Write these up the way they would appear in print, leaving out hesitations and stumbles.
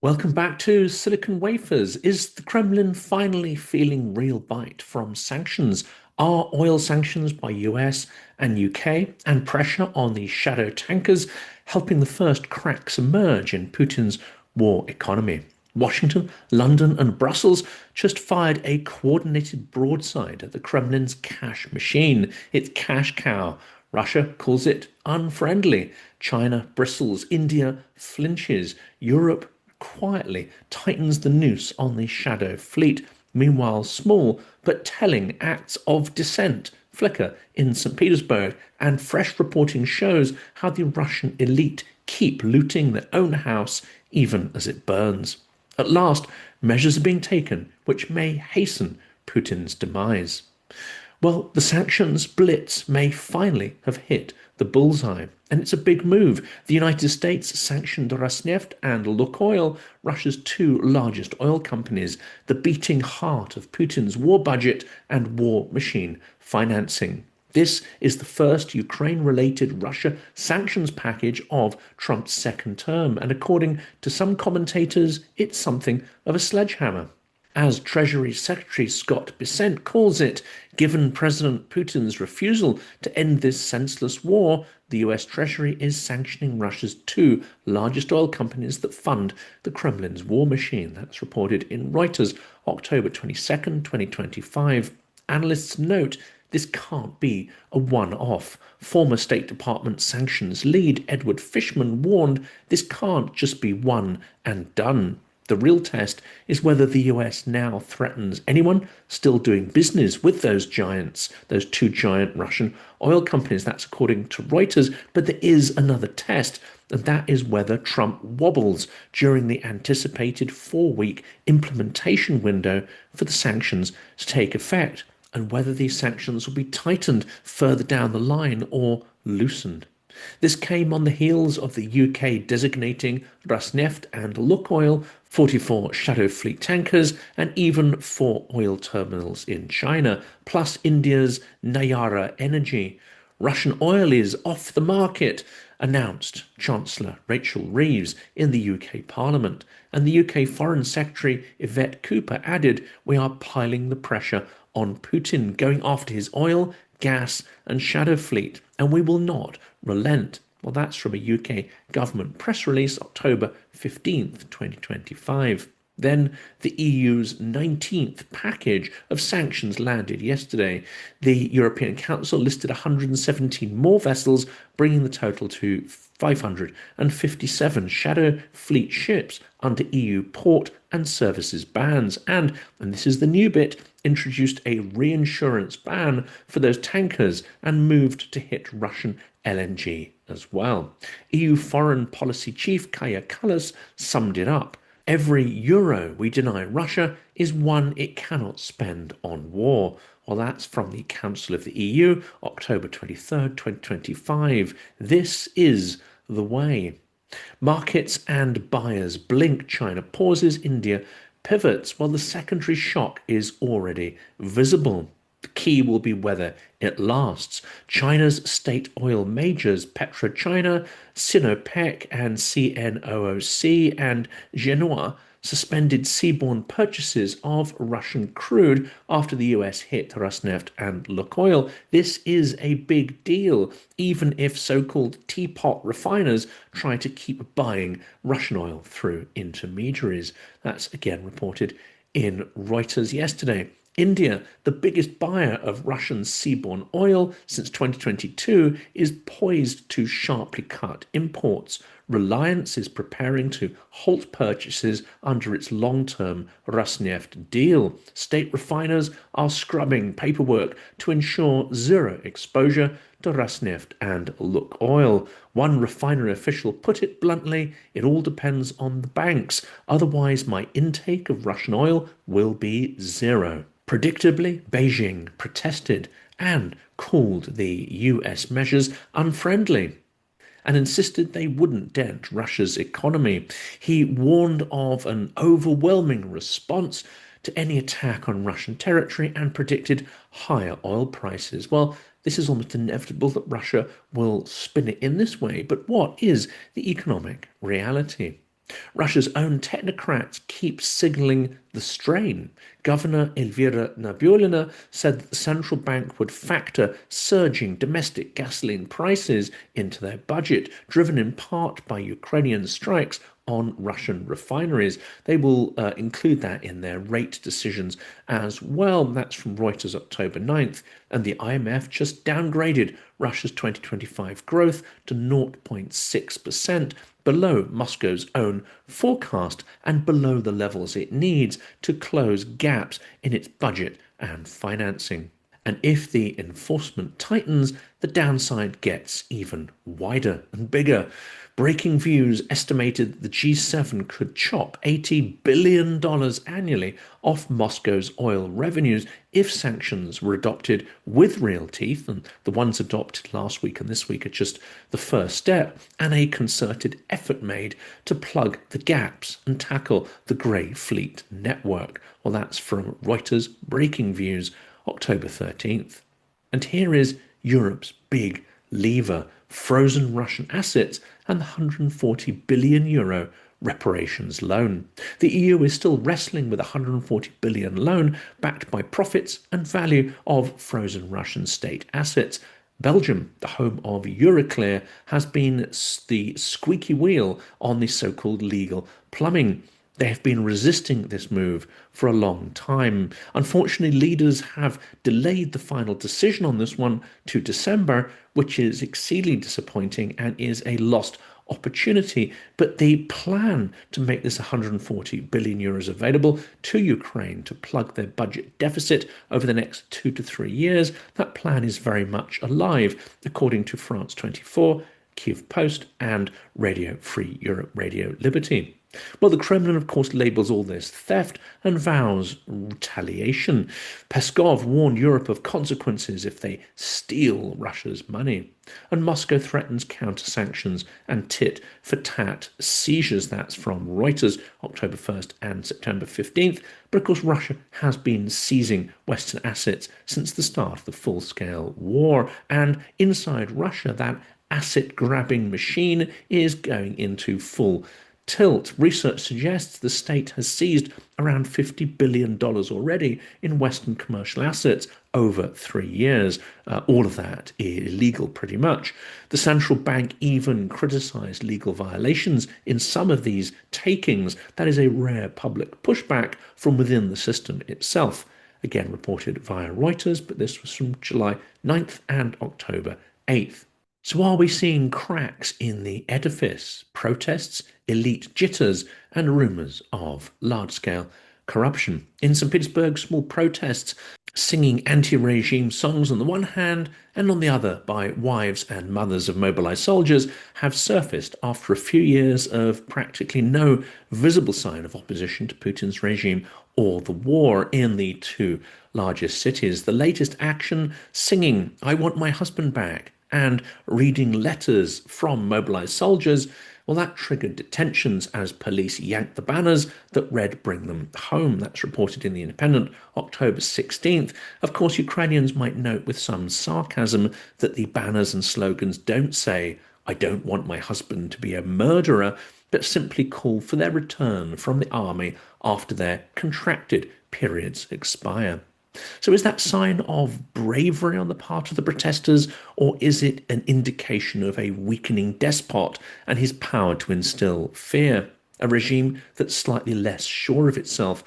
Welcome back to Silicon Wafers. Is the Kremlin finally feeling real bite from sanctions? Are oil sanctions by US and UK and pressure on the shadow tankers helping the first cracks emerge in Putin's war economy? Washington, London, and Brussels just fired a coordinated broadside at the Kremlin's cash machine, its cash cow. Russia calls it unfriendly. China bristles. India flinches. Europe quietly tightens the noose on the shadow fleet. Meanwhile, small but telling acts of dissent flicker in St. Petersburg, and fresh reporting shows how the Russian elite keep looting their own house even as it burns. At last, measures are being taken which may hasten Putin's demise. Well, the sanctions blitz may finally have hit the bullseye, and it's a big move. The United States sanctioned Rosneft and Lukoil, Russia's two largest oil companies, the beating heart of Putin's war budget and war machine financing. This is the first Ukraine-related Russia sanctions package of Trump's second term, and according to some commentators, it's something of a sledgehammer. As Treasury Secretary Scott Bessent calls it, given President Putin's refusal to end this senseless war, the US Treasury is sanctioning Russia's two largest oil companies that fund the Kremlin's war machine. That's reported in Reuters, October 22nd, 2025. Analysts note this can't be a one-off. Former State Department sanctions lead Edward Fishman warned this can't just be one and done. The real test is whether the US now threatens anyone still doing business with those giants, those two giant Russian oil companies. That's according to Reuters. But there is another test, and that is whether Trump wobbles during the anticipated 4-week implementation window for the sanctions to take effect, and whether these sanctions will be tightened further down the line or loosened. This came on the heels of the UK designating Rosneft and Lukoil, 44 shadow fleet tankers, and even 4 oil terminals in China, plus India's Nayara Energy. Russian oil is off the market, announced Chancellor Rachel Reeves in the UK Parliament. And the UK Foreign Secretary Yvette Cooper added, "We are piling the pressure on Putin, going after his oil, gas, and shadow fleet, and we will not relent." Well, that's from a UK government press release, October 15th, 2025. Then the EU's 19th package of sanctions landed yesterday. The European Council listed 117 more vessels, bringing the total to 557 shadow fleet ships under EU port and services bans. And this is the new bit, introduced a reinsurance ban for those tankers and moved to hit Russian LNG as well. EU Foreign Policy Chief Kaja Kallas summed it up. Every euro we deny Russia is one it cannot spend on war. Well, that's from the Council of the EU, October 23rd, 2025. This is the way. Markets and buyers blink. China pauses. India pivots. Well, the secondary shock is already visible. The key will be whether it lasts. China's state oil majors, PetroChina, Sinopec, and CNOOC, and Genoa, suspended seaborne purchases of Russian crude after the US hit Rosneft and Lukoil. This is a big deal, even if so-called teapot refiners try to keep buying Russian oil through intermediaries. That's again reported in Reuters yesterday. India, the biggest buyer of Russian seaborne oil since 2022, is poised to sharply cut imports. Reliance is preparing to halt purchases under its long-term Rosneft deal. State refiners are scrubbing paperwork to ensure zero exposure to Rosneft and Lukoil. One refinery official put it bluntly, "It all depends on the banks. Otherwise, my intake of Russian oil will be zero." Predictably, Beijing protested and called the US measures unfriendly and insisted they wouldn't dent Russia's economy. He warned of an overwhelming response to any attack on Russian territory and predicted higher oil prices. Well, this is almost inevitable that Russia will spin it in this way, but what is the economic reality? Russia's own technocrats keep signaling the strain. Governor Elvira Nabiullina said that the central bank would factor surging domestic gasoline prices into their budget, driven in part by Ukrainian strikes on Russian refineries. They will include that in their rate decisions as well. That's from Reuters October 9th. And the IMF just downgraded Russia's 2025 growth to 0.6%, below Moscow's own forecast and below the levels it needs to close gaps in its budget and financing. And if the enforcement tightens, the downside gets even wider and bigger. Breaking Views estimated the G7 could chop $80 billion annually off Moscow's oil revenues if sanctions were adopted with real teeth, and the ones adopted last week and this week are just the first step, and a concerted effort made to plug the gaps and tackle the grey fleet network. Well, that's from Reuters Breaking Views, October 13th. And here is Europe's big lever: frozen Russian assets and the €140 billion reparations loan. The EU is still wrestling with a €140 billion loan backed by profits and value of frozen Russian state assets. Belgium, the home of Euroclear, has been the squeaky wheel on the so-called legal plumbing. They have been resisting this move for a long time. Unfortunately, leaders have delayed the final decision on this one to December, which is exceedingly disappointing and is a lost opportunity. But the plan to make this €140 billion available to Ukraine to plug their budget deficit over the next 2 to 3 years, that plan is very much alive, according to France 24, Kyiv Post, and Radio Free Europe, Radio Liberty. Well, the Kremlin, of course, labels all this theft and vows retaliation. Peskov warned Europe of consequences if they steal Russia's money. And Moscow threatens counter-sanctions and tit-for-tat seizures. That's from Reuters, October 1st and September 15th. But, of course, Russia has been seizing Western assets since the start of the full-scale war. And inside Russia, that asset-grabbing machine is going into full tilt. Research suggests the state has seized around $50 billion already in Western commercial assets over 3 years. All of that illegal, pretty much. The central bank even criticized legal violations in some of these takings. That is a rare public pushback from within the system itself. Again, reported via Reuters, but this was from July 9th and October 8th. So are we seeing cracks in the edifice, protests, elite jitters, and rumours of large-scale corruption? In St. Petersburg, small protests singing anti-regime songs on the one hand, and on the other by wives and mothers of mobilized soldiers, have surfaced after a few years of practically no visible sign of opposition to Putin's regime or the war in the two largest cities. The latest action, singing "I Want My Husband Back" and reading letters from mobilized soldiers, well, that triggered detentions as police yanked the banners that read "Bring them home." That's reported in The Independent, October 16th. Of course, Ukrainians might note with some sarcasm that the banners and slogans don't say, "I don't want my husband to be a murderer," but simply call for their return from the army after their contracted periods expire. So is that sign of bravery on the part of the protesters, or is it an indication of a weakening despot and his power to instill fear? A regime that's slightly less sure of itself?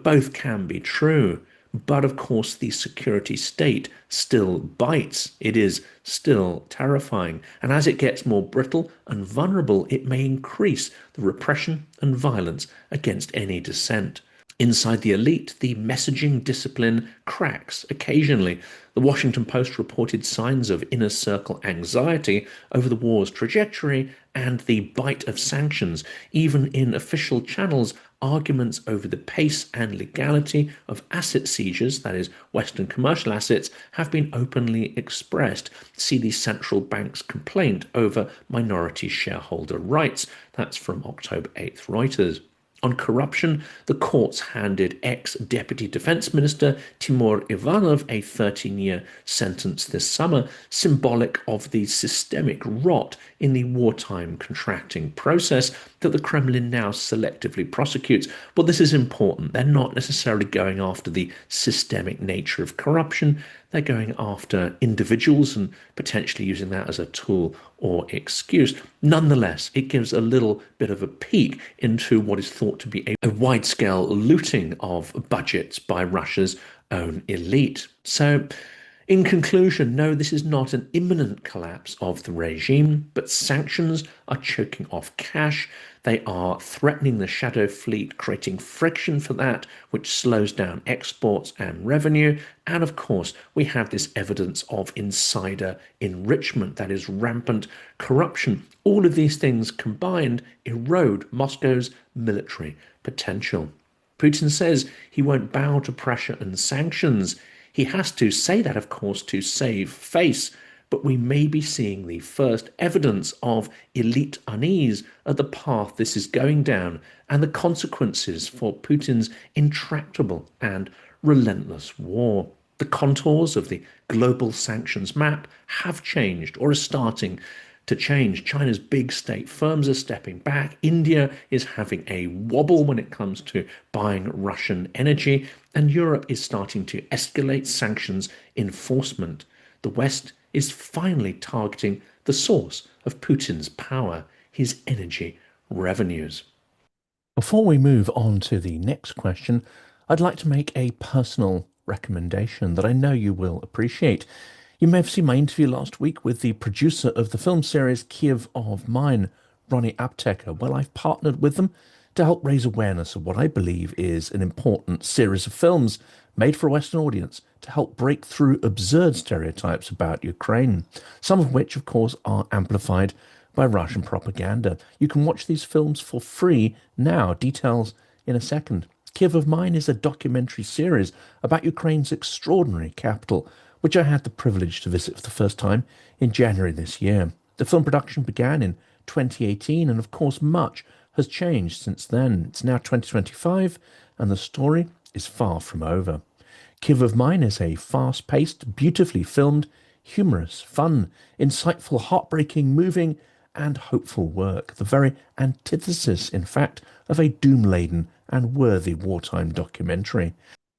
Both can be true. But of course, the security state still bites. It is still terrifying. And as it gets more brittle and vulnerable, it may increase the repression and violence against any dissent. Inside the elite, the messaging discipline cracks occasionally. The Washington Post reported signs of inner circle anxiety over the war's trajectory and the bite of sanctions. Even in official channels, arguments over the pace and legality of asset seizures, that is, Western commercial assets, have been openly expressed. See the central bank's complaint over minority shareholder rights. That's from October 8th, Reuters. On corruption, the courts handed ex-Deputy Defense Minister Timur Ivanov a 13-year sentence this summer, symbolic of the systemic rot in the wartime contracting process. that the Kremlin now selectively prosecutes. But this is important. They're not necessarily going after the systemic nature of corruption. They're going after individuals and potentially using that as a tool or excuse. Nonetheless, it gives a little bit of a peek into what is thought to be a wide-scale looting of budgets by Russia's own elite. So, in conclusion, no, this is not an imminent collapse of the regime, but sanctions are choking off cash. They are threatening the shadow fleet, creating friction for that, which slows down exports and revenue. And of course, we have this evidence of insider enrichment, that is rampant corruption. All of these things combined erode Moscow's military potential. Putin says he won't bow to pressure and sanctions. He has to say that, of course, to save face, but we may be seeing the first evidence of elite unease at the path this is going down and the consequences for Putin's intractable and relentless war. The contours of the global sanctions map have changed or are starting to change. China's big state firms are stepping back. India is having a wobble when it comes to buying Russian energy, and Europe is starting to escalate sanctions enforcement. The West is finally targeting the source of Putin's power, his energy revenues. Before we move on to the next question, I'd like to make a personal recommendation that I know you will appreciate. You may have seen my interview last week with the producer of the film series Kiev of Mine, Ronnie Apteker. Well, I've partnered with them to help raise awareness of what I believe is an important series of films made for a Western audience to help break through absurd stereotypes about Ukraine, some of which, of course, are amplified by Russian propaganda. You can watch these films for free now. Details in a second. Kiev of Mine is a documentary series about Ukraine's extraordinary capital, which I had the privilege to visit for the first time in January this year. The film production began in 2018, and of course much has changed since then. It's now 2025, and the story is far from over. Kiev of Mine is a fast-paced, beautifully filmed, humorous, fun, insightful, heartbreaking, moving, and hopeful work. The very antithesis, in fact, of a doom-laden and worthy wartime documentary.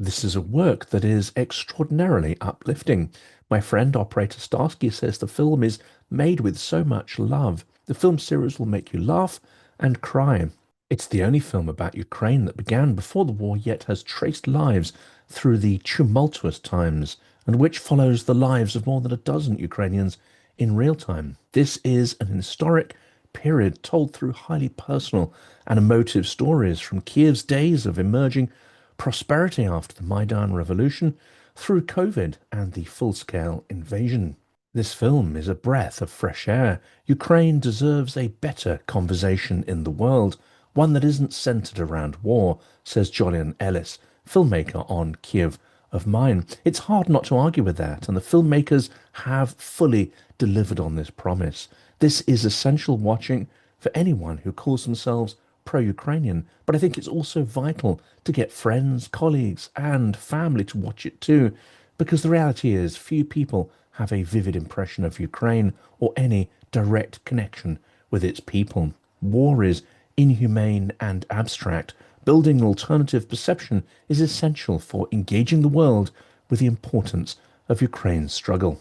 This is a work that is extraordinarily uplifting. My friend, operator Starsky, says the film is made with so much love. The film series will make you laugh and cry. It's the only film about Ukraine that began before the war yet has traced lives through the tumultuous times, and which follows the lives of more than a dozen Ukrainians in real time. This is an historic period told through highly personal and emotive stories from Kiev's days of emerging prosperity after the Maidan Revolution, through COVID and the full-scale invasion. This film is a breath of fresh air. Ukraine deserves a better conversation in the world, one that isn't centered around war, says Jolyon Ellis, filmmaker on Kiev of Mine. It's hard not to argue with that, and the filmmakers have fully delivered on this promise. This is essential watching for anyone who calls themselves pro-Ukrainian, but I think it's also vital to get friends, colleagues, and family to watch it too, because the reality is few people have a vivid impression of Ukraine or any direct connection with its people. War is inhumane and abstract. Building an alternative perception is essential for engaging the world with the importance of Ukraine's struggle.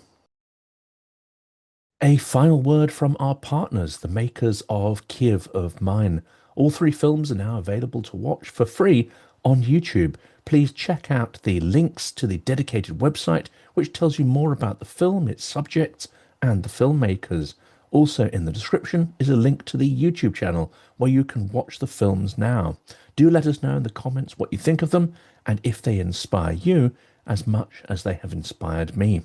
A final word from our partners, the makers of Kiev of Mine. All three films are now available to watch for free on YouTube. Please check out the links to the dedicated website, which tells you more about the film, its subjects, and the filmmakers. Also in the description is a link to the YouTube channel where you can watch the films now. Do let us know in the comments what you think of them and if they inspire you as much as they have inspired me.